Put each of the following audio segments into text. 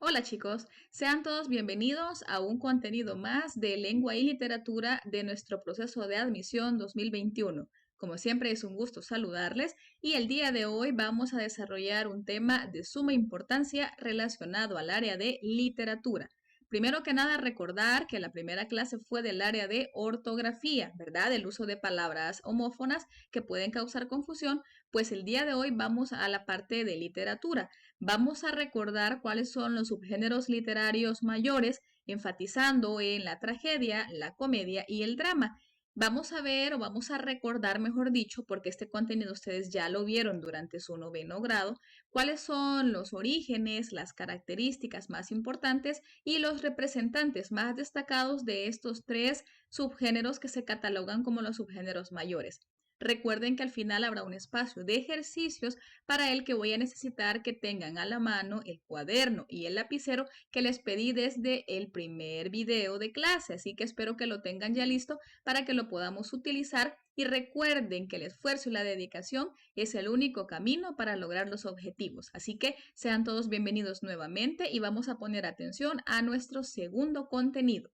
Hola chicos, sean todos bienvenidos a un contenido más de lengua y literatura de nuestro proceso de admisión 2021. Como siempre es un gusto saludarles y el día de hoy vamos a desarrollar un tema de suma importancia relacionado al área de literatura. Primero que nada, recordar que la primera clase fue del área de ortografía, ¿verdad? El uso de palabras homófonas que pueden causar confusión, pues el día de hoy vamos a la parte de literatura. Vamos a recordar cuáles son los subgéneros literarios mayores, enfatizando en la tragedia, la comedia y el drama. Vamos a ver o vamos a recordar, mejor dicho, porque este contenido ustedes ya lo vieron durante su noveno grado, cuáles son los orígenes, las características más importantes y los representantes más destacados de estos tres subgéneros que se catalogan como los subgéneros mayores. Recuerden que al final habrá un espacio de ejercicios para el que voy a necesitar que tengan a la mano el cuaderno y el lapicero que les pedí desde el primer video de clase. Así que espero que lo tengan ya listo para que lo podamos utilizar y recuerden que el esfuerzo y la dedicación es el único camino para lograr los objetivos. Así que sean todos bienvenidos nuevamente y vamos a poner atención a nuestro segundo contenido.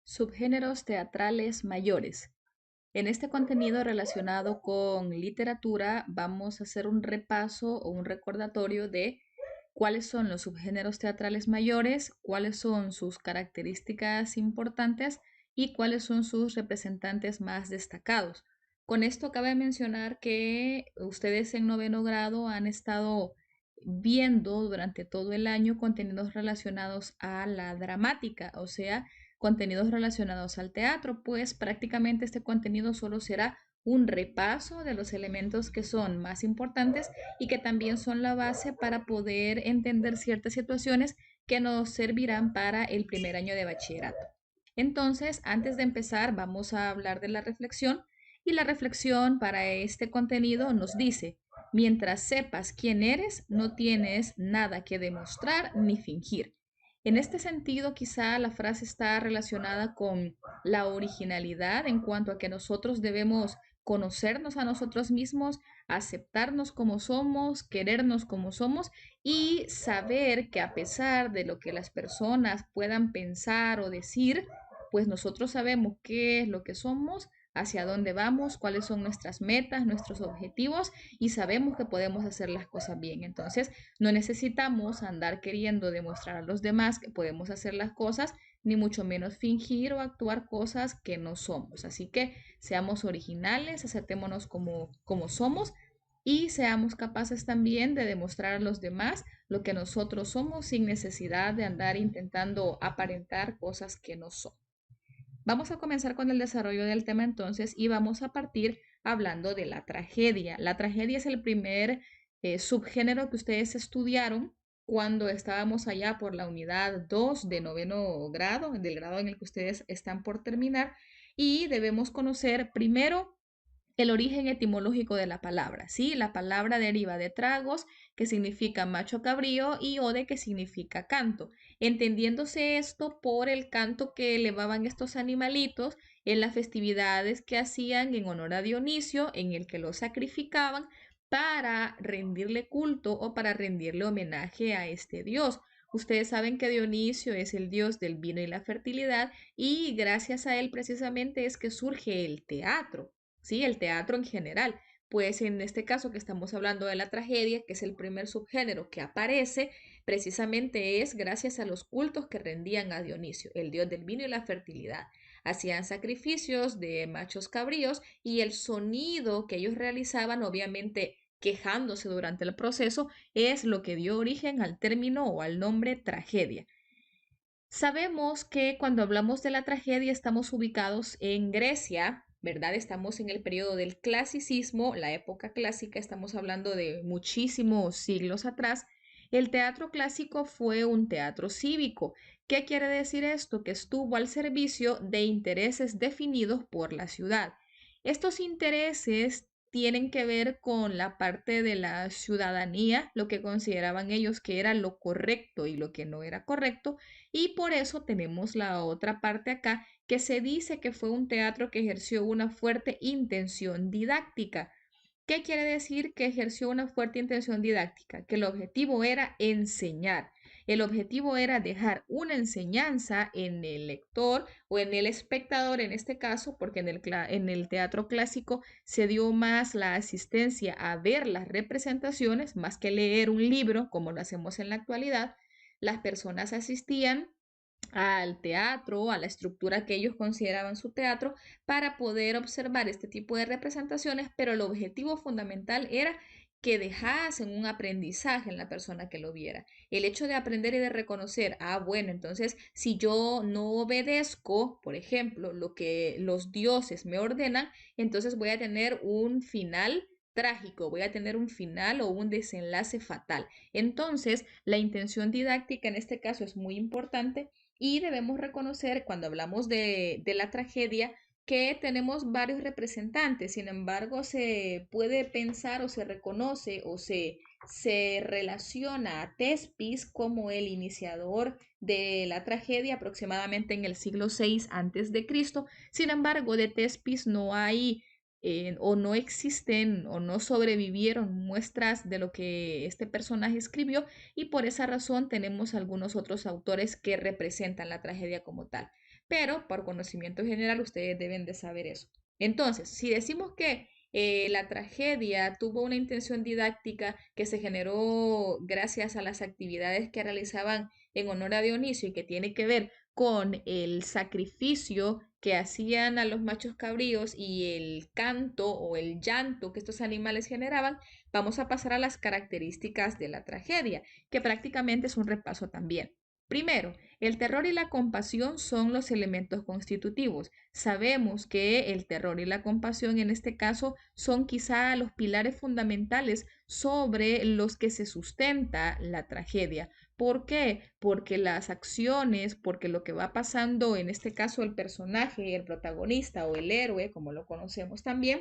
Subgéneros teatrales mayores. En este contenido relacionado con literatura vamos a hacer un repaso o un recordatorio de cuáles son los subgéneros teatrales mayores, cuáles son sus características importantes y cuáles son sus representantes más destacados. Con esto cabe mencionar que ustedes en noveno grado han estado viendo durante todo el año contenidos relacionados a la dramática, o sea, contenidos relacionados al teatro, pues prácticamente este contenido solo será un repaso de los elementos que son más importantes y que también son la base para poder entender ciertas situaciones que nos servirán para el primer año de bachillerato. Entonces, antes de empezar, vamos a hablar de la reflexión y la reflexión para este contenido nos dice, mientras sepas quién eres, no tienes nada que demostrar ni fingir. En este sentido, quizá la frase está relacionada con la originalidad en cuanto a que nosotros debemos conocernos a nosotros mismos, aceptarnos como somos, querernos como somos y saber que a pesar de lo que las personas puedan pensar o decir, pues nosotros sabemos qué es lo que somos, hacia dónde vamos, cuáles son nuestras metas, nuestros objetivos y sabemos que podemos hacer las cosas bien. Entonces, no necesitamos andar queriendo demostrar a los demás que podemos hacer las cosas, ni mucho menos fingir o actuar cosas que no somos. Así que seamos originales, aceptémonos como somos y seamos capaces también de demostrar a los demás lo que nosotros somos sin necesidad de andar intentando aparentar cosas que no son. Vamos a comenzar con el desarrollo del tema entonces y vamos a partir hablando de la tragedia. La tragedia es el primer subgénero que ustedes estudiaron cuando estábamos allá por la unidad 2 de noveno grado, del grado en el que ustedes están por terminar, y debemos conocer primero el origen etimológico de la palabra, ¿sí? La palabra deriva de tragos, que significa macho cabrío, y ode, que significa canto, entendiéndose esto por el canto que elevaban estos animalitos en las festividades que hacían en honor a Dionisio, en el que lo sacrificaban para rendirle culto o para rendirle homenaje a este dios. Ustedes saben que Dionisio es el dios del vino y la fertilidad y gracias a él precisamente es que surge el teatro. ¿Sí? El teatro en general. Pues en este caso que estamos hablando de la tragedia, que es el primer subgénero que aparece, precisamente es gracias a los cultos que rendían a Dionisio, el dios del vino y la fertilidad. Hacían sacrificios de machos cabríos y el sonido que ellos realizaban, obviamente quejándose durante el proceso, es lo que dio origen al término o al nombre tragedia. Sabemos que cuando hablamos de la tragedia estamos ubicados en Grecia, ¿verdad? Estamos en el periodo del clasicismo, la época clásica, estamos hablando de muchísimos siglos atrás. El teatro clásico fue un teatro cívico. ¿Qué quiere decir esto? Que estuvo al servicio de intereses definidos por la ciudad. Estos intereses tienen que ver con la parte de la ciudadanía, lo que consideraban ellos que era lo correcto y lo que no era correcto, y por eso tenemos la otra parte acá que se dice que fue un teatro que ejerció una fuerte intención didáctica. ¿Qué quiere decir que ejerció una fuerte intención didáctica? Que el objetivo era enseñar. el objetivo era dejar una enseñanza en el lector o en el espectador en este caso, porque en el teatro clásico se dio más la asistencia a ver las representaciones más que leer un libro como lo hacemos en la actualidad. Las personas asistían al teatro, a la estructura que ellos consideraban su teatro, para poder observar este tipo de representaciones, pero el objetivo fundamental era que dejasen un aprendizaje en la persona que lo viera. El hecho de aprender y de reconocer, bueno, entonces si yo no obedezco, por ejemplo, lo que los dioses me ordenan, entonces voy a tener un final trágico, voy a tener un final o un desenlace fatal. Entonces, la intención didáctica en este caso es muy importante y debemos reconocer cuando hablamos de la tragedia que tenemos varios representantes, sin embargo se puede pensar o se reconoce o se relaciona a Tespis como el iniciador de la tragedia aproximadamente en el siglo VI antes de Cristo. Sin embargo, de Tespis no hay o no existen o no sobrevivieron muestras de lo que este personaje escribió y por esa razón tenemos algunos otros autores que representan la tragedia como tal. Pero por conocimiento general ustedes deben de saber eso. Entonces, si decimos que la tragedia tuvo una intención didáctica que se generó gracias a las actividades que realizaban en honor a Dionisio y que tiene que ver con el sacrificio que hacían a los machos cabríos y el canto o el llanto que estos animales generaban, vamos a pasar a las características de la tragedia, que prácticamente es un repaso también. Primero, el terror y la compasión son los elementos constitutivos. Sabemos que el terror y la compasión en este caso son quizá los pilares fundamentales sobre los que se sustenta la tragedia. ¿Por qué? Porque las acciones, porque lo que va pasando, en este caso el personaje, el protagonista o el héroe, como lo conocemos también,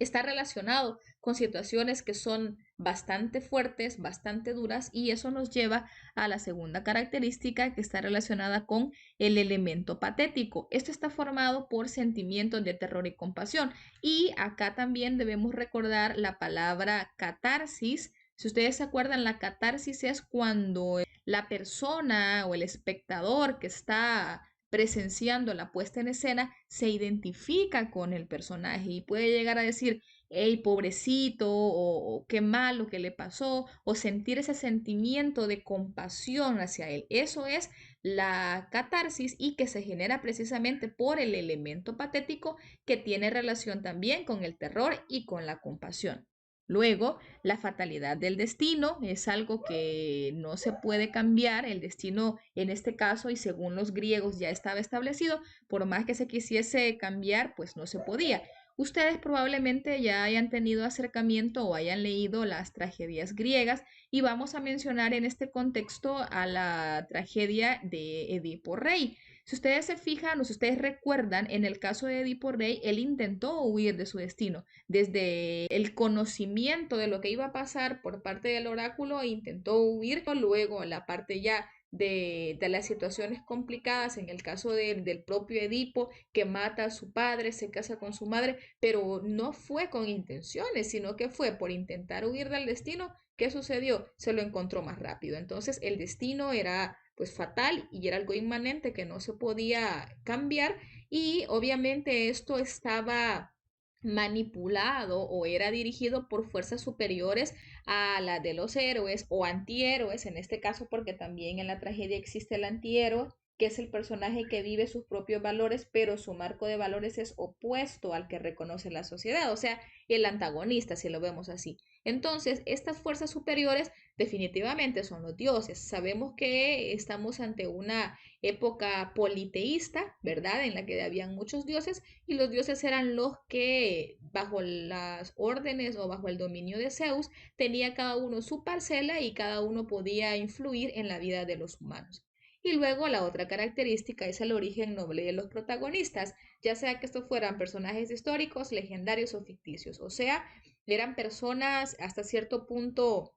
está relacionado con situaciones que son bastante fuertes, bastante duras, y eso nos lleva a la segunda característica que está relacionada con el elemento patético. Esto está formado por sentimientos de terror y compasión. Y acá también debemos recordar la palabra catarsis. Si ustedes se acuerdan, la catarsis es cuando la persona o el espectador que está presenciando la puesta en escena se identifica con el personaje y puede llegar a decir, hey, pobrecito, o qué malo que le pasó, o sentir ese sentimiento de compasión hacia él. Eso es la catarsis y que se genera precisamente por el elemento patético que tiene relación también con el terror y con la compasión. Luego, la fatalidad del destino es algo que no se puede cambiar. El destino en este caso y según los griegos ya estaba establecido. Por más que se quisiese cambiar, pues no se podía. Ustedes probablemente ya hayan tenido acercamiento o hayan leído las tragedias griegas y vamos a mencionar en este contexto a la tragedia de Edipo Rey. Si ustedes se fijan o si ustedes recuerdan, en el caso de Edipo Rey, él intentó huir de su destino. Desde el conocimiento de lo que iba a pasar por parte del oráculo, intentó huir. Luego, la parte ya de las situaciones complicadas, en el caso del propio Edipo, que mata a su padre, se casa con su madre, pero no fue con intenciones, sino que fue por intentar huir del destino. ¿Qué sucedió? Se lo encontró más rápido. Entonces, el destino era pues fatal y era algo inmanente que no se podía cambiar y obviamente esto estaba manipulado o era dirigido por fuerzas superiores a la de los héroes o antihéroes, en este caso porque también en la tragedia existe el antihéroe, que es el personaje que vive sus propios valores, pero su marco de valores es opuesto al que reconoce la sociedad, o sea, el antagonista, si lo vemos así. Entonces, estas fuerzas superiores definitivamente son los dioses. Sabemos que estamos ante una época politeísta, ¿verdad? En la que habían muchos dioses y los dioses eran los que bajo las órdenes o bajo el dominio de Zeus tenía cada uno su parcela y cada uno podía influir en la vida de los humanos. Y luego la otra característica es el origen noble de los protagonistas, ya sea que estos fueran personajes históricos, legendarios o ficticios, o sea, eran personas hasta cierto punto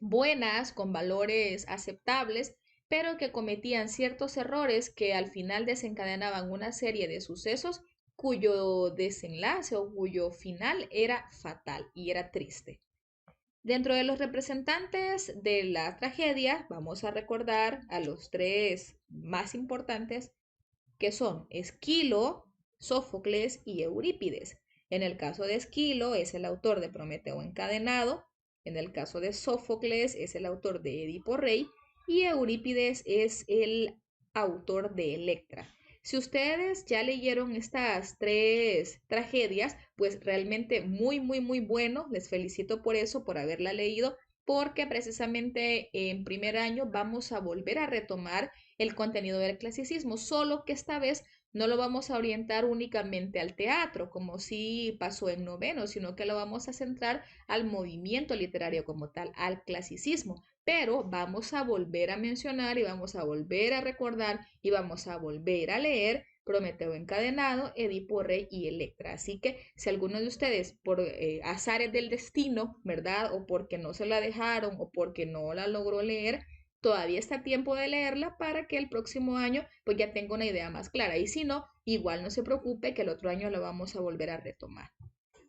buenas, con valores aceptables, pero que cometían ciertos errores que al final desencadenaban una serie de sucesos cuyo desenlace o cuyo final era fatal y era triste. Dentro de los representantes de la tragedia, vamos a recordar a los tres más importantes, que son Esquilo, Sófocles y Eurípides. En el caso de Esquilo es el autor de Prometeo encadenado, en el caso de Sófocles es el autor de Edipo Rey y Eurípides es el autor de Electra. Si ustedes ya leyeron estas tres tragedias, pues realmente muy bueno. Les felicito por eso, por haberla leído, porque precisamente en primer año vamos a volver a retomar el contenido del clasicismo, solo que esta vez no lo vamos a orientar únicamente al teatro, como sí pasó en noveno, sino que lo vamos a centrar al movimiento literario como tal, al clasicismo. Pero vamos a volver a mencionar y vamos a volver a recordar y vamos a volver a leer Prometeo encadenado, Edipo Rey y Electra. Así que si alguno de ustedes por azares del destino, ¿verdad? O porque no se la dejaron o porque no la logró leer, todavía está a tiempo de leerla para que el próximo año pues ya tenga una idea más clara. Y si no, igual no se preocupe que el otro año la vamos a volver a retomar.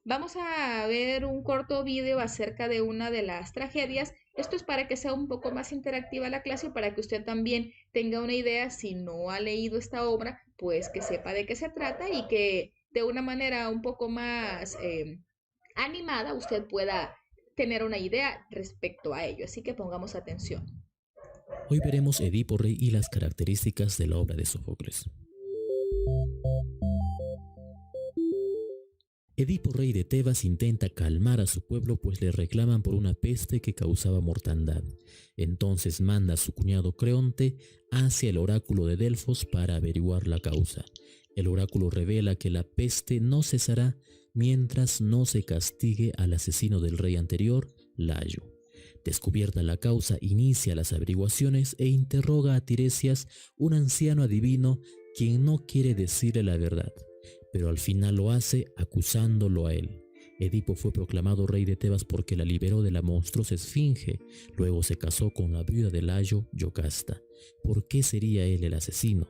Vamos a ver un corto video acerca de una de las tragedias. Esto es para que sea un poco más interactiva la clase y para que usted también tenga una idea, si no ha leído esta obra, pues que sepa de qué se trata y que de una manera un poco más animada usted pueda tener una idea respecto a ello. Así que pongamos atención. Hoy veremos Edipo Rey y las características de la obra de Sófocles. Edipo Rey de Tebas intenta calmar a su pueblo pues le reclaman por una peste que causaba mortandad. Entonces manda a su cuñado Creonte hacia el oráculo de Delfos para averiguar la causa. El oráculo revela que la peste no cesará mientras no se castigue al asesino del rey anterior, Layo. Descubierta la causa, inicia las averiguaciones e interroga a Tiresias, un anciano adivino quien no quiere decirle la verdad, pero al final lo hace acusándolo a él. Edipo fue proclamado rey de Tebas porque la liberó de la monstruosa esfinge, luego se casó con la viuda de Layo, Yocasta. ¿Por qué sería él el asesino?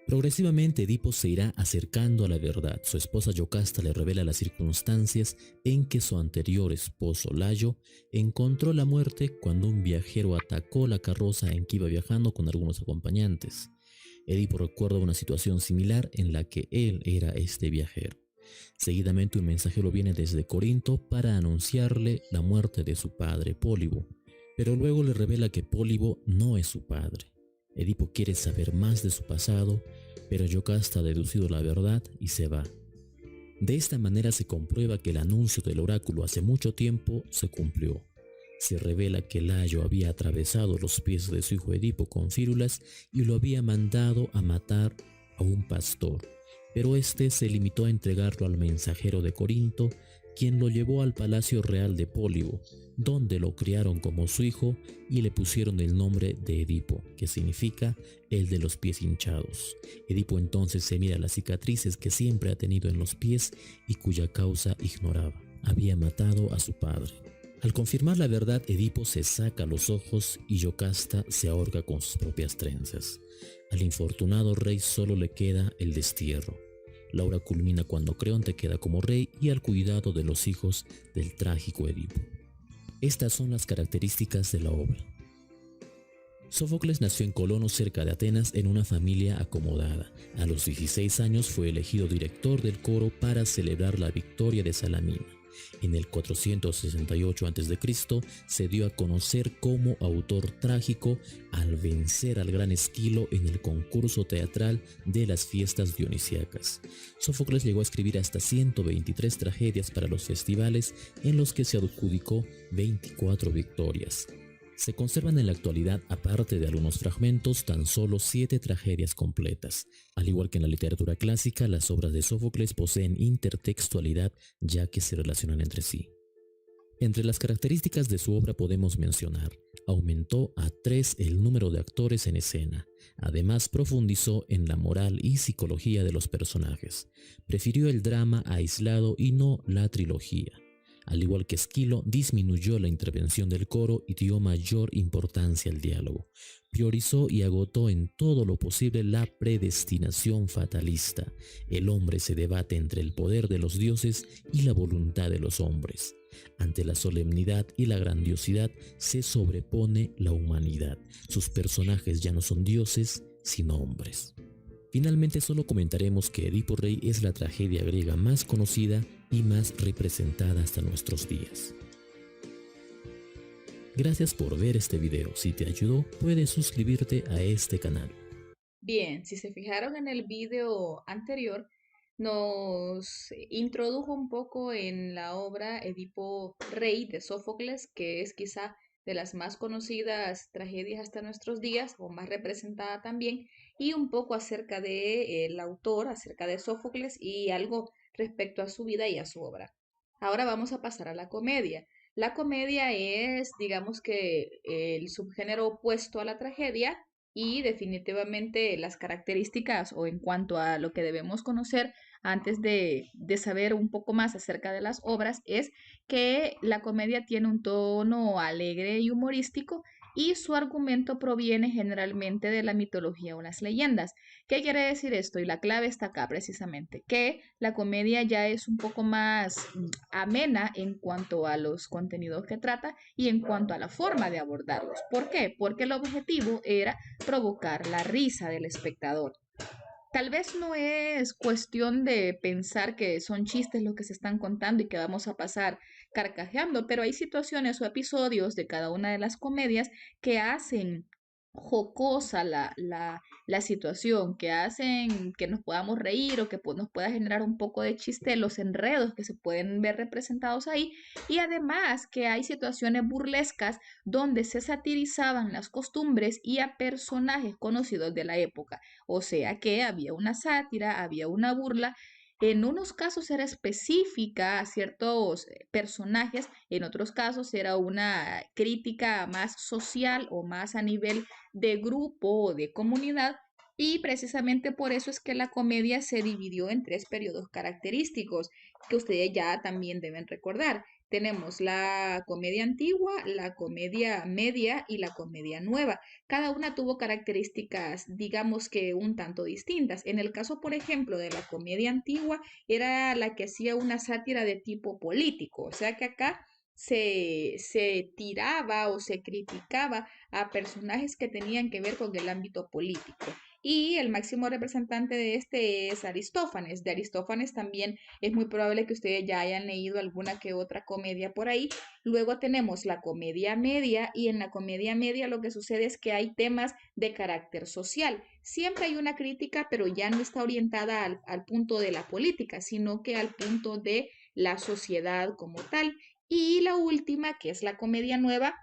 Progresivamente Edipo se irá acercando a la verdad. Su esposa Yocasta le revela las circunstancias en que su anterior esposo Layo encontró la muerte cuando un viajero atacó la carroza en que iba viajando con algunos acompañantes. Edipo recuerda una situación similar en la que él era este viajero. Seguidamente un mensajero viene desde Corinto para anunciarle la muerte de su padre Pólibo, pero luego le revela que Pólibo no es su padre. Edipo quiere saber más de su pasado, pero Yocasta ha deducido la verdad y se va. De esta manera se comprueba que el anuncio del oráculo hace mucho tiempo se cumplió. Se revela que Layo había atravesado los pies de su hijo Edipo con fírulas y lo había mandado a matar a un pastor, pero este se limitó a entregarlo al mensajero de Corinto, quien lo llevó al palacio real de Pólibo, donde lo criaron como su hijo y le pusieron el nombre de Edipo, que significa el de los pies hinchados. Edipo entonces se mira las cicatrices que siempre ha tenido en los pies y cuya causa ignoraba. Había matado a su padre. Al confirmar la verdad, Edipo se saca los ojos y Yocasta se ahorca con sus propias trenzas. Al infortunado rey solo le queda el destierro. La obra culmina cuando Creonte queda como rey y al cuidado de los hijos del trágico Edipo. Estas son las características de la obra. Sófocles nació en Colono, cerca de Atenas, en una familia acomodada. A los 16 años fue elegido director del coro para celebrar la victoria de Salamina. En el 468 a.C. se dio a conocer como autor trágico al vencer al gran Esquilo en el concurso teatral de las fiestas dionisíacas. Sófocles llegó a escribir hasta 123 tragedias para los festivales en los que se adjudicó 24 victorias. Se conservan en la actualidad, aparte de algunos fragmentos, tan solo 7 tragedias completas. Al igual que en la literatura clásica, las obras de Sófocles poseen intertextualidad ya que se relacionan entre sí. Entre las características de su obra podemos mencionar: aumentó a 3 el número de actores en escena. Además, profundizó en la moral y psicología de los personajes. Prefirió el drama aislado y no la trilogía. Al igual que Esquilo, disminuyó la intervención del coro y dio mayor importancia al diálogo. Priorizó y agotó en todo lo posible la predestinación fatalista. El hombre se debate entre el poder de los dioses y la voluntad de los hombres. Ante la solemnidad y la grandiosidad se sobrepone la humanidad. Sus personajes ya no son dioses, sino hombres. Finalmente solo comentaremos que Edipo Rey es la tragedia griega más conocida y más representada hasta nuestros días. Gracias por ver este video. Si te ayudó, puedes suscribirte a este canal. Bien, si se fijaron en el video anterior, nos introdujo un poco en la obra Edipo Rey de Sófocles, que es quizá de las más conocidas tragedias hasta nuestros días, o más representada también, y un poco acerca de el autor, acerca de Sófocles y algo respecto a su vida y a su obra. Ahora vamos a pasar a la comedia. La comedia es, digamos que, el subgénero opuesto a la tragedia y definitivamente las características o en cuanto a lo que debemos conocer antes de saber un poco más acerca de las obras es que la comedia tiene un tono alegre y humorístico y su argumento proviene generalmente de la mitología o las leyendas. ¿Qué quiere decir esto? Y la clave está acá precisamente, que la comedia ya es un poco más amena en cuanto a los contenidos que trata y en cuanto a la forma de abordarlos. ¿Por qué? Porque el objetivo era provocar la risa del espectador. Tal vez no es cuestión de pensar que son chistes lo que se están contando y que vamos a pasar carcajeando, pero hay situaciones o episodios de cada una de las comedias que hacen jocosa la situación, que hacen que nos podamos reír o que nos pueda generar un poco de chiste los enredos que se pueden ver representados ahí y además que hay situaciones burlescas donde se satirizaban las costumbres y a personajes conocidos de la época. O sea que había una sátira, había una burla. En unos casos era específica a ciertos personajes, en otros casos era una crítica más social o más a nivel de grupo o de comunidad. Y precisamente por eso es que la comedia se dividió en tres periodos característicos que ustedes ya también deben recordar. Tenemos la comedia antigua, la comedia media y la comedia nueva. Cada una tuvo características, digamos que un tanto distintas. En el caso, por ejemplo, de la comedia antigua, era la que hacía una sátira de tipo político, o sea que acá se tiraba o se criticaba a personajes que tenían que ver con el ámbito político. Y el máximo representante de este es Aristófanes. De Aristófanes también es muy probable que ustedes ya hayan leído alguna que otra comedia por ahí. Luego tenemos la comedia media y en la comedia media lo que sucede es que hay temas de carácter social. Siempre hay una crítica, pero ya no está orientada al punto de la política, sino que al punto de la sociedad como tal. Y la última, que es la comedia nueva,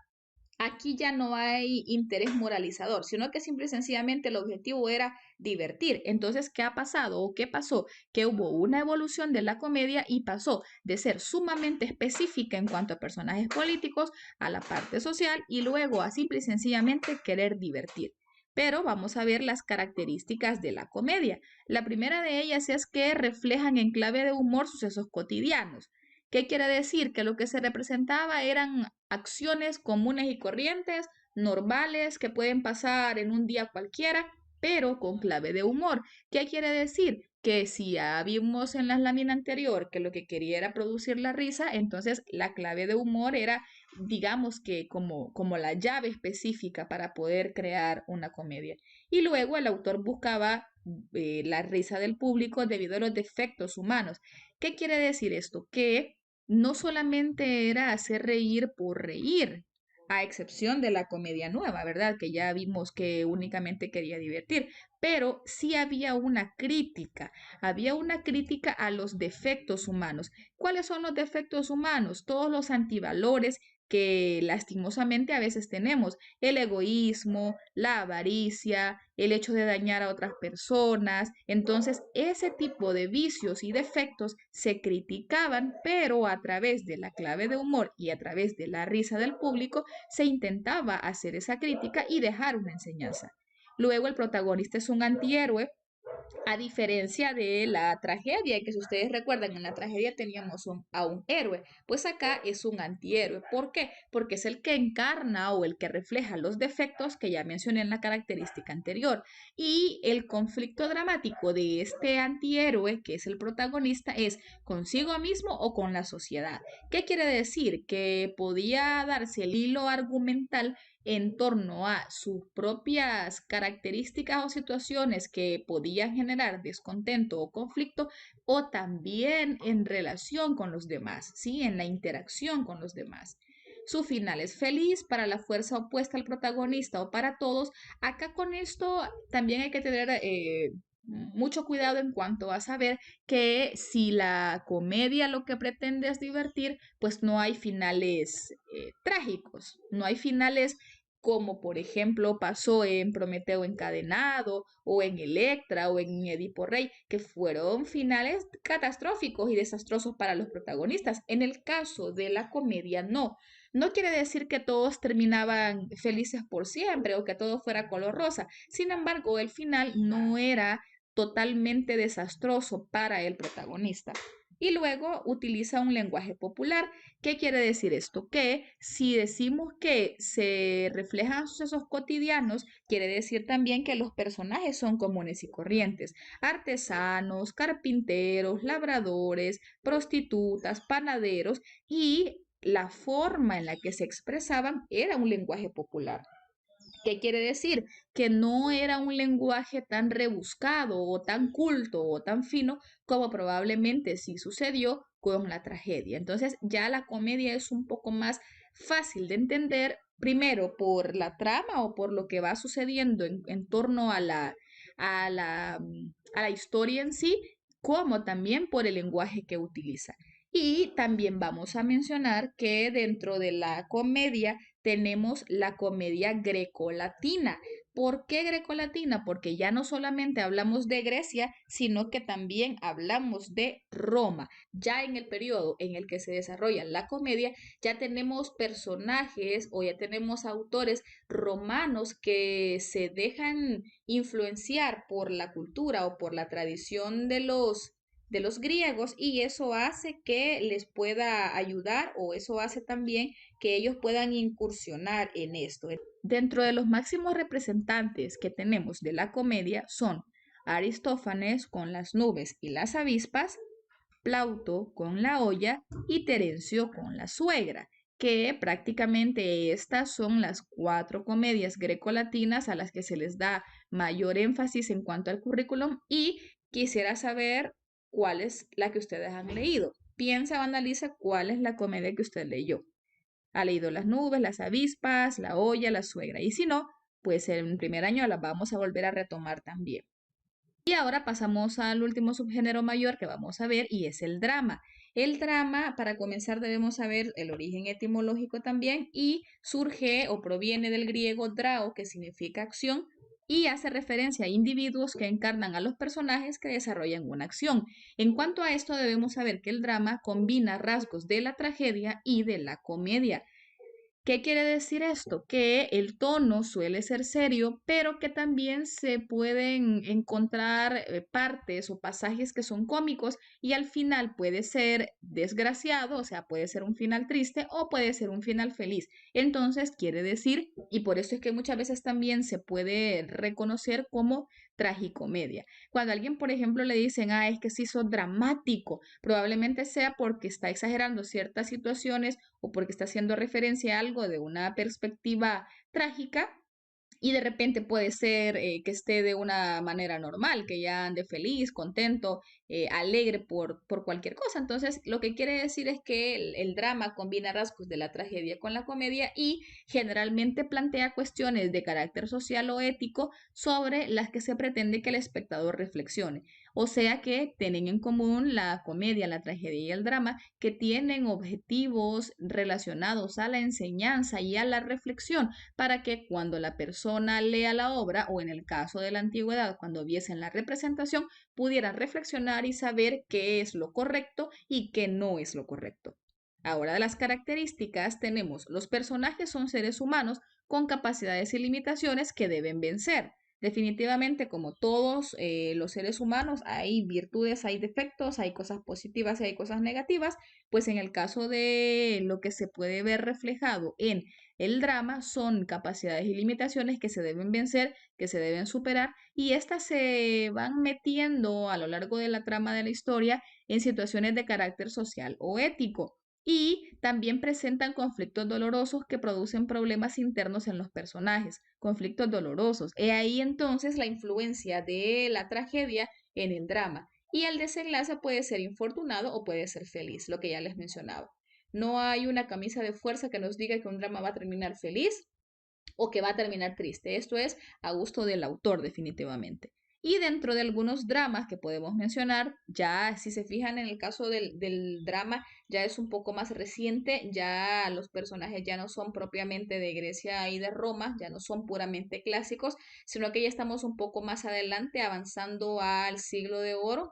aquí ya no hay interés moralizador, sino que simple y sencillamente el objetivo era divertir. Entonces, ¿qué ha pasado o qué pasó? Que hubo una evolución de la comedia y pasó de ser sumamente específica en cuanto a personajes políticos a la parte social y luego a simple y sencillamente querer divertir. Pero vamos a ver las características de la comedia. La primera de ellas es que reflejan en clave de humor sucesos cotidianos. ¿Qué quiere decir? Que lo que se representaba eran acciones comunes y corrientes, normales, que pueden pasar en un día cualquiera, pero con clave de humor. ¿Qué quiere decir? Que si ya vimos en la lámina anterior que lo que quería era producir la risa, entonces la clave de humor era, digamos que como la llave específica para poder crear una comedia. Y luego el autor buscaba la risa del público debido a los defectos humanos. ¿Qué quiere decir esto? Que no solamente era hacer reír por reír, a excepción de la comedia nueva, ¿verdad? Que ya vimos que únicamente quería divertir, pero sí había una crítica a los defectos humanos. ¿Cuáles son los defectos humanos? Todos los antivalores que lastimosamente a veces tenemos, el egoísmo, la avaricia, el hecho de dañar a otras personas. Entonces, ese tipo de vicios y defectos se criticaban, pero a través de la clave de humor y a través de la risa del público se intentaba hacer esa crítica y dejar una enseñanza. Luego el protagonista es un antihéroe A diferencia de la tragedia, que si ustedes recuerdan, en la tragedia teníamos a un héroe, pues acá es un antihéroe. ¿Por qué? Porque es el que encarna o el que refleja los defectos que ya mencioné en la característica anterior. Y el conflicto dramático de este antihéroe, que es el protagonista, es consigo mismo o con la sociedad. ¿Qué quiere decir? Que podía darse el hilo argumental en torno a sus propias características o situaciones que podían generar descontento o conflicto, o también en relación con los demás, ¿sí? En la interacción con los demás. Su final es feliz para la fuerza opuesta al protagonista o para todos. Acá con esto también hay que tener mucho cuidado en cuanto a saber que si la comedia lo que pretende es divertir, pues no hay finales trágicos, no hay finales como por ejemplo pasó en Prometeo Encadenado o en Electra o en Edipo Rey, que fueron finales catastróficos y desastrosos para los protagonistas. En el caso de la comedia, no. No quiere decir que todos terminaban felices por siempre o que todo fuera color rosa. Sin embargo, el final no era totalmente desastroso para el protagonista. Y luego utiliza un lenguaje popular. ¿Qué quiere decir esto? Que si decimos que se reflejan sucesos cotidianos, quiere decir también que los personajes son comunes y corrientes. Artesanos, carpinteros, labradores, prostitutas, panaderos, y la forma en la que se expresaban era un lenguaje popular. ¿Qué quiere decir? Que no era un lenguaje tan rebuscado o tan culto o tan fino como probablemente sí sucedió con la tragedia. Entonces ya la comedia es un poco más fácil de entender, primero por la trama o por lo que va sucediendo en torno a la historia en sí, como también por el lenguaje que utiliza. Y también vamos a mencionar que dentro de la comedia tenemos la comedia grecolatina. ¿Por qué grecolatina? Porque ya no solamente hablamos de Grecia, sino que también hablamos de Roma. Ya en el periodo en el que se desarrolla la comedia, ya tenemos personajes o ya tenemos autores romanos que se dejan influenciar por la cultura o por la tradición de los griegos, y eso hace que les pueda ayudar, o eso hace también que ellos puedan incursionar en esto. Dentro de los máximos representantes que tenemos de la comedia son Aristófanes con las nubes y las avispas, Plauto con la olla y Terencio con la suegra, que prácticamente estas son las cuatro comedias grecolatinas a las que se les da mayor énfasis en cuanto al currículum, y quisiera saber cuál es la que ustedes han leído. Piensa o analiza cuál es la comedia que usted leyó. ¿Ha leído Las nubes, las avispas, la olla, la suegra? Y si no, pues en primer año las vamos a volver a retomar también. Y ahora pasamos al último subgénero mayor que vamos a ver, y es el drama. El drama, para comenzar, debemos saber el origen etimológico también, y surge o proviene del griego drao, que significa acción, y hace referencia a individuos que encarnan a los personajes que desarrollan una acción. En cuanto a esto, debemos saber que el drama combina rasgos de la tragedia y de la comedia. ¿Qué quiere decir esto? Que el tono suele ser serio, pero que también se pueden encontrar partes o pasajes que son cómicos, y al final puede ser desgraciado, o sea, puede ser un final triste o puede ser un final feliz. Entonces, quiere decir, y por eso es que muchas veces también se puede reconocer como tragicomedia. Cuando a alguien, por ejemplo, le dicen, ah, es que se hizo dramático, probablemente sea porque está exagerando ciertas situaciones o porque está haciendo referencia a algo de una perspectiva trágica, y de repente puede ser que esté de una manera normal, que ya ande feliz, contento, alegre por cualquier cosa. Entonces, lo que quiere decir es que el drama combina rasgos de la tragedia con la comedia, y generalmente plantea cuestiones de carácter social o ético sobre las que se pretende que el espectador reflexione. O sea que tienen en común la comedia, la tragedia y el drama, que tienen objetivos relacionados a la enseñanza y a la reflexión, para que cuando la persona lea la obra, o en el caso de la antigüedad, cuando viesen la representación, pudieran reflexionar y saber qué es lo correcto y qué no es lo correcto. Ahora, de las características tenemos: los personajes son seres humanos con capacidades y limitaciones que deben vencer. Definitivamente, como todos los seres humanos, hay virtudes, hay defectos, hay cosas positivas y hay cosas negativas, pues en el caso de lo que se puede ver reflejado en el drama son capacidades y limitaciones que se deben vencer, que se deben superar, y estas se van metiendo a lo largo de la trama de la historia en situaciones de carácter social o ético. Y también presentan conflictos dolorosos que producen problemas internos en los personajes, conflictos dolorosos. He ahí entonces la influencia de la tragedia en el drama. Y el desenlace puede ser infortunado o puede ser feliz, lo que ya les mencionaba. No hay una camisa de fuerza que nos diga que un drama va a terminar feliz o que va a terminar triste. Esto es a gusto del autor definitivamente. Y dentro de algunos dramas que podemos mencionar, ya si se fijan en el caso del drama, ya es un poco más reciente, ya los personajes ya no son propiamente de Grecia y de Roma, ya no son puramente clásicos, sino que ya estamos un poco más adelante, avanzando al siglo de oro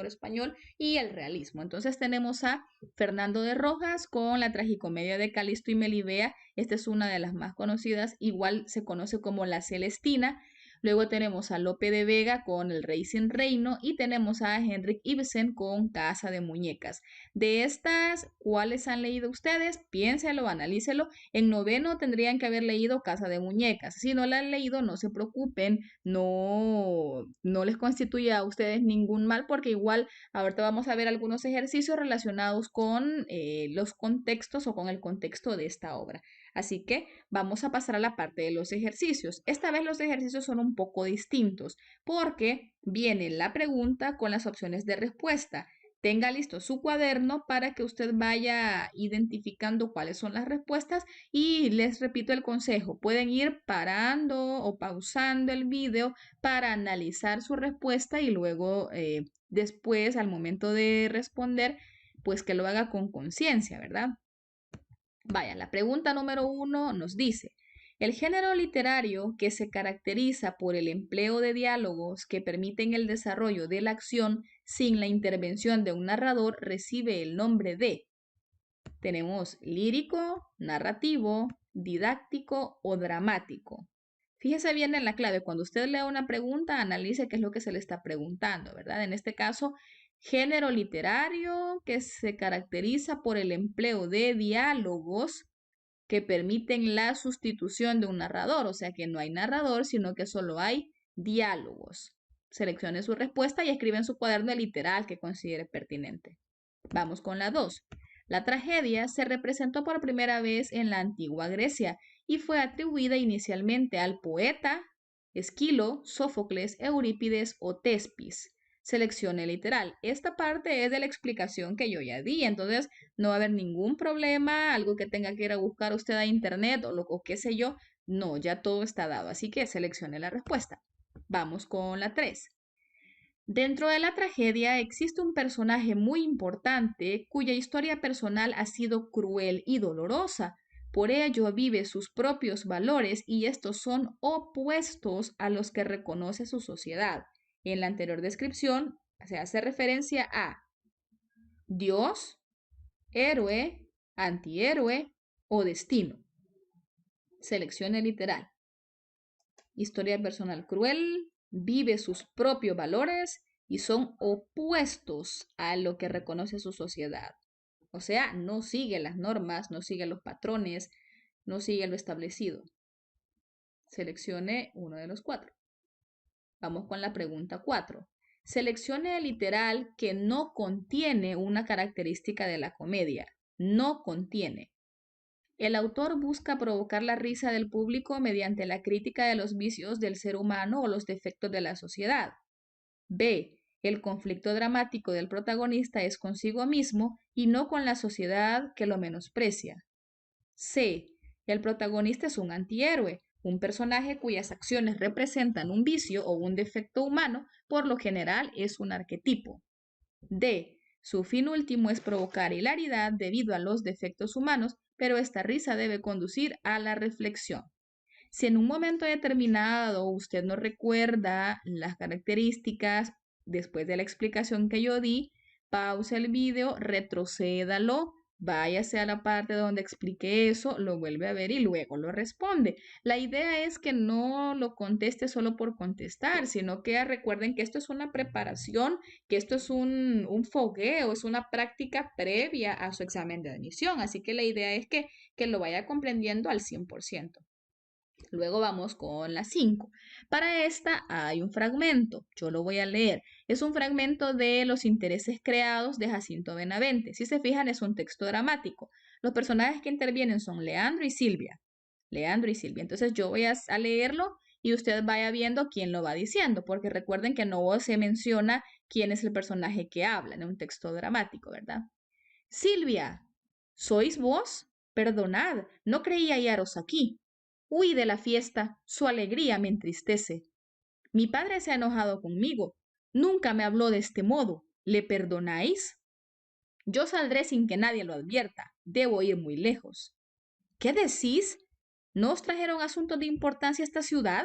español y el realismo. Entonces tenemos a Fernando de Rojas con la tragicomedia de Calisto y Melibea. Esta es una de las más conocidas, igual se conoce como La Celestina. Luego tenemos a Lope de Vega con El Rey sin Reino y tenemos a Henrik Ibsen con Casa de Muñecas. De estas, ¿cuáles han leído ustedes? Piénselo, analícelo. En noveno tendrían que haber leído Casa de Muñecas. Si no la han leído, no se preocupen, no les constituye a ustedes ningún mal porque igual ahorita vamos a ver algunos ejercicios relacionados con los contextos o con el contexto de esta obra. Así que vamos a pasar a la parte de los ejercicios. Esta vez los ejercicios son un poco distintos porque viene la pregunta con las opciones de respuesta. Tenga listo su cuaderno para que usted vaya identificando cuáles son las respuestas y les repito el consejo, pueden ir parando o pausando el video para analizar su respuesta y luego después al momento de responder, pues que lo haga con conciencia, ¿verdad? Vaya, la pregunta número 1 nos dice, el género literario que se caracteriza por el empleo de diálogos que permiten el desarrollo de la acción sin la intervención de un narrador recibe el nombre de, tenemos lírico, narrativo, didáctico o dramático. Fíjese bien en la clave, cuando usted lea una pregunta, analice qué es lo que se le está preguntando, ¿verdad? En este caso, género literario que se caracteriza por el empleo de diálogos que permiten la sustitución de un narrador, o sea que no hay narrador, sino que solo hay diálogos. Seleccione su respuesta y escribe en su cuaderno el literal que considere pertinente. Vamos con la 2. La tragedia se representó por primera vez en la antigua Grecia y fue atribuida inicialmente al poeta Esquilo, Sófocles, Eurípides o Tespis. Seleccione literal. Esta parte es de la explicación que yo ya di, entonces no va a haber ningún problema, algo que tenga que ir a buscar usted a internet o qué sé yo. No, ya todo está dado, así que seleccione la respuesta. Vamos con la 3. Dentro de la tragedia existe un personaje muy importante cuya historia personal ha sido cruel y dolorosa. Por ello vive sus propios valores y estos son opuestos a los que reconoce su sociedad. En la anterior descripción se hace referencia a Dios, héroe, antihéroe o destino. Seleccione literal. Historia personal cruel, vive sus propios valores y son opuestos a lo que reconoce su sociedad. O sea, no sigue las normas, no sigue los patrones, no sigue lo establecido. Seleccione uno de los 4. Vamos con la pregunta 4. Seleccione el literal que no contiene una característica de la comedia. No contiene. El autor busca provocar la risa del público mediante la crítica de los vicios del ser humano o los defectos de la sociedad. B. El conflicto dramático del protagonista es consigo mismo y no con la sociedad que lo menosprecia. C. El protagonista es un antihéroe, un personaje cuyas acciones representan un vicio o un defecto humano, por lo general es un arquetipo. D. Su fin último es provocar hilaridad debido a los defectos humanos, pero esta risa debe conducir a la reflexión. Si en un momento determinado usted no recuerda las características después de la explicación que yo di, pausa el video, retrocédalo, váyase a la parte donde explique eso, lo vuelve a ver y luego lo responde. La idea es que no lo conteste solo por contestar, sino que recuerden que esto es una preparación, que esto es un fogueo, es una práctica previa a su examen de admisión. Así que la idea es que lo vaya comprendiendo al 100%. Luego vamos con la 5. Para esta hay un fragmento, yo lo voy a leer. Es un fragmento de Los intereses creados de Jacinto Benavente. Si se fijan, es un texto dramático. Los personajes que intervienen son Leandro y Silvia. Leandro y Silvia. Entonces yo voy a leerlo y usted vaya viendo quién lo va diciendo, porque recuerden que no se menciona quién es el personaje que habla en un texto dramático, ¿verdad? Silvia, ¿sois vos? Perdonad, no creía hallaros aquí. Huí de la fiesta, su alegría me entristece. Mi padre se ha enojado conmigo. Nunca me habló de este modo. ¿Le perdonáis? Yo saldré sin que nadie lo advierta. Debo ir muy lejos. ¿Qué decís? ¿No os trajeron asuntos de importancia a esta ciudad?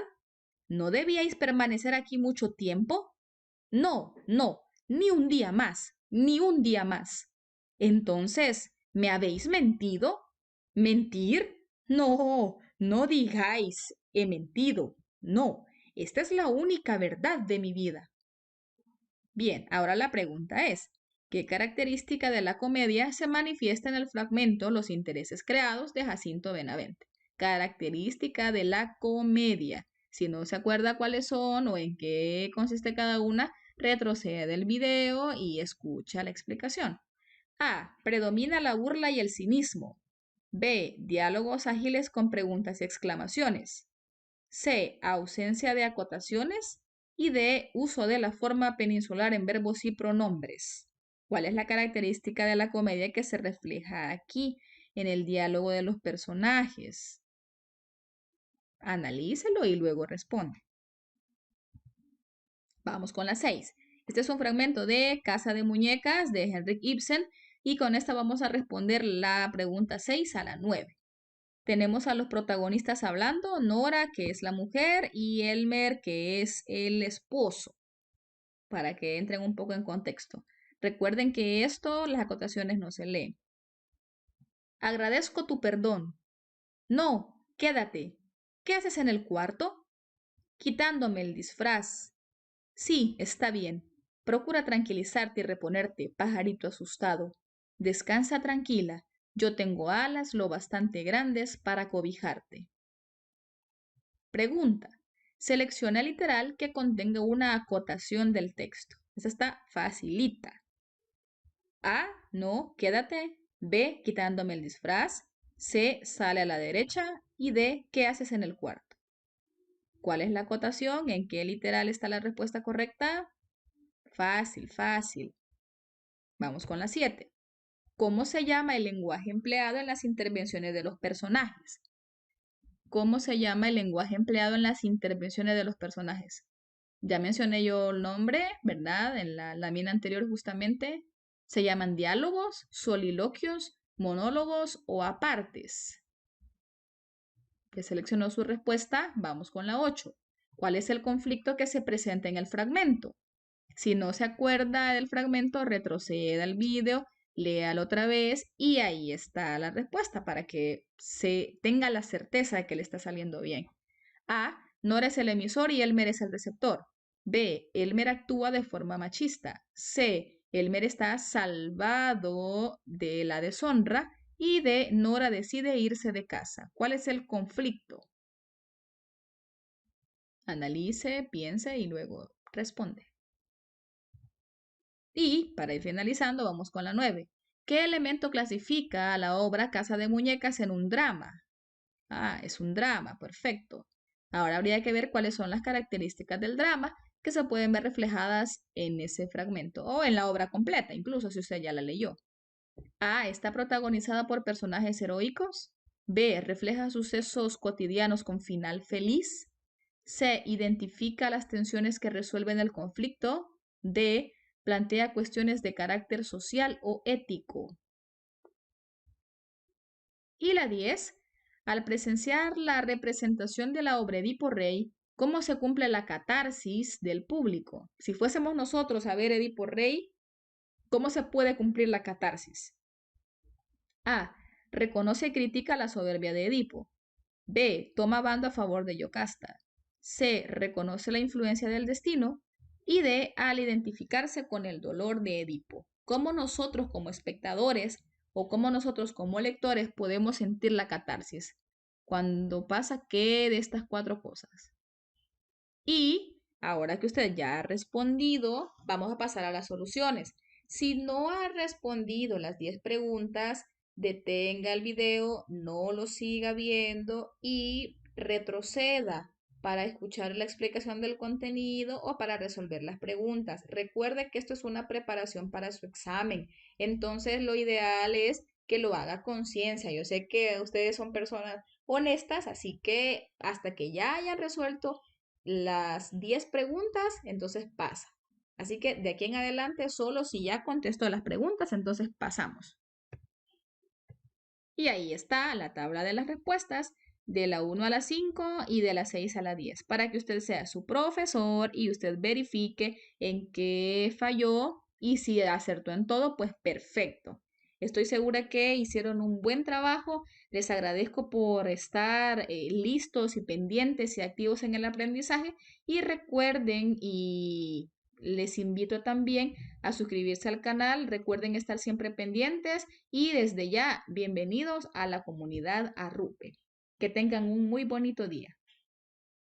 ¿No debíais permanecer aquí mucho tiempo? No, no, ni un día más, ni un día más. Entonces, ¿me habéis mentido? ¿Mentir? No, no digáis, he mentido. No, esta es la única verdad de mi vida. Bien, ahora la pregunta es, ¿qué característica de la comedia se manifiesta en el fragmento Los intereses creados de Jacinto Benavente? Característica de la comedia. Si no se acuerda cuáles son o en qué consiste cada una, retrocede el video y escucha la explicación. A. Predomina la burla y el cinismo. B. Diálogos ágiles con preguntas y exclamaciones. C. Ausencia de acotaciones. Y D. Uso de la forma peninsular en verbos y pronombres. ¿Cuál es la característica de la comedia que se refleja aquí en el diálogo de los personajes? Analícelo y luego responde. Vamos con la 6. Este es un fragmento de Casa de Muñecas de Henrik Ibsen y con esta vamos a responder la pregunta 6 a la 9. Tenemos a los protagonistas hablando, Nora, que es la mujer, y Elmer, que es el esposo, para que entren un poco en contexto. Recuerden que esto, las acotaciones no se leen. Agradezco tu perdón. No, quédate. ¿Qué haces en el cuarto? Quitándome el disfraz. Sí, está bien. Procura tranquilizarte y reponerte, pajarito asustado. Descansa tranquila. Yo tengo alas lo bastante grandes para cobijarte. Pregunta. Selecciona el literal que contenga una acotación del texto. Esa está facilita. A. No, quédate. B. Quitándome el disfraz. C. Sale a la derecha. Y D. ¿Qué haces en el cuarto? ¿Cuál es la acotación? ¿En qué literal está la respuesta correcta? Fácil, fácil. Vamos con la 7. ¿Cómo se llama el lenguaje empleado en las intervenciones de los personajes? ¿Cómo se llama el lenguaje empleado en las intervenciones de los personajes? Ya mencioné yo el nombre, ¿verdad? En la mina anterior justamente. Se llaman diálogos, soliloquios, monólogos o apartes. Que seleccionó su respuesta, vamos con la 8. ¿Cuál es el conflicto que se presenta en el fragmento? Si no se acuerda del fragmento, retroceda al video, léalo otra vez y ahí está la respuesta para que se tenga la certeza de que le está saliendo bien. A. Nora es el emisor y Elmer es el receptor. B. Elmer actúa de forma machista. C. Elmer está salvado de la deshonra. Y D. Nora decide irse de casa. ¿Cuál es el conflicto? Analice, piense y luego responde. Y, para ir finalizando, vamos con la 9. ¿Qué elemento clasifica a la obra Casa de Muñecas en un drama? Ah, es un drama, perfecto. Ahora habría que ver cuáles son las características del drama que se pueden ver reflejadas en ese fragmento o en la obra completa, incluso si usted ya la leyó. A. Está protagonizada por personajes heroicos. B. Refleja sucesos cotidianos con final feliz. C. Identifica las tensiones que resuelven el conflicto. D. Plantea cuestiones de carácter social o ético. Y la 10. Al presenciar la representación de la obra Edipo Rey, ¿cómo se cumple la catarsis del público? Si fuésemos nosotros a ver Edipo Rey, ¿cómo se puede cumplir la catarsis? A. Reconoce y critica la soberbia de Edipo. B. Toma bando a favor de Yocasta. C. Reconoce la influencia del destino. Y D. Al identificarse con el dolor de Edipo. ¿Cómo nosotros como espectadores o cómo nosotros como lectores podemos sentir la catarsis cuando pasa qué de estas cuatro cosas? Y ahora que usted ya ha respondido, vamos a pasar a las soluciones. Si no ha respondido las 10 preguntas, detenga el video, no lo siga viendo y retroceda para escuchar la explicación del contenido o para resolver las preguntas. Recuerde que esto es una preparación para su examen, entonces lo ideal es que lo haga a conciencia. Yo sé que ustedes son personas honestas, así que hasta que ya hayan resuelto las 10 preguntas, entonces pasa. Así que de aquí en adelante, solo si ya contestó las preguntas, entonces pasamos. Y ahí está la tabla de las respuestas de la 1 a la 5 y de la 6 a la 10, para que usted sea su profesor y usted verifique en qué falló y si acertó en todo, pues perfecto. Estoy segura que hicieron un buen trabajo. Les agradezco por estar listos y pendientes y activos en el aprendizaje. Y recuerden, y les invito también a suscribirse al canal. Recuerden estar siempre pendientes y desde ya, bienvenidos a la comunidad Arrupe. Que tengan un muy bonito día.